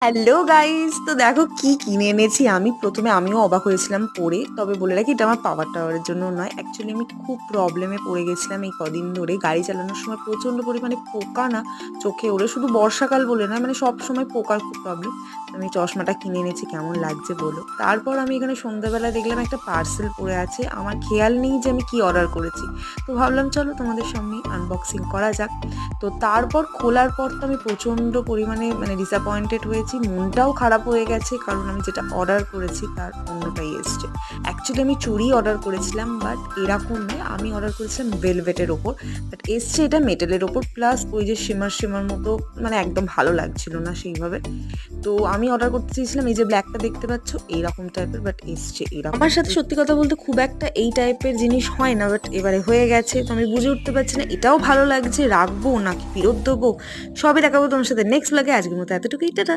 Hello guys, তো দেখো কি কিনে এনেছি আমি। প্রথমে আমিও অবাক হয়েছিলাম পরে, তবে বলে রাখি এটা আমার পাওয়ার টাওয়ারের জন্য নয়। অ্যাকচুয়ালি আমি খুব প্রবলেমে পড়ে গেছিলাম এই কদিন ধরে। গাড়ি চালানোর সময় প্রচণ্ড পরিমাণে পোকা না চোখে ওড়ে, শুধু বর্ষাকাল বলে নয়, মানে সব সময় পোকার খুব প্রবলেম। আমি চশমাটা কিনে এনেছি, কেমন লাগছে বলো। তারপর আমি এখানে সন্ধ্যাবেলা দেখলাম একটা পার্সেল পড়ে আছে, আমার খেয়াল নেই যে আমি কি অর্ডার করেছি। তো ভাবলাম চলো তোমাদের সামনে আনবক্সিং করা যাক। তো তারপর খোলার পর তো আমি প্রচণ্ড পরিমাণে ডিসঅ্যাপয়েন্টেড হয়েছি, মনটাও খারাপ হয়ে গেছে, কারণ আমি যেটা অর্ডার করেছি তার অন্যটাই এসছে। অ্যাকচুয়ালি আমি চুড়ি অর্ডার করেছিলাম, বাট এরকম নয়, আমি অর্ডার করেছিলাম ভেলভেটের ওপর, বাট এসছে এটা মেটালের ওপর। প্লাস ওই যে শিমার মতো, একদম ভালো লাগছিল না সেইভাবে। তো আমি অর্ডার করতে চেয়েছিলাম এই যে ব্ল্যাকটা দেখতে পাচ্ছ এইরকম টাইপের, বাট এসছে এরকম। আমার সাথে সত্যি কথা বলতে খুব একটা এই টাইপের জিনিস হয় না, বাট এবারে হয়ে গেছে। তো আমি বুঝে উঠতে পারছি না এটাও ভালো লাগছে, রাখবো নাকি ফেরত দেবো। সবই দেখাবো তোমার সাথে নেক্সট ব্লগে। আজকের মতো এতটুকুই, টাটা।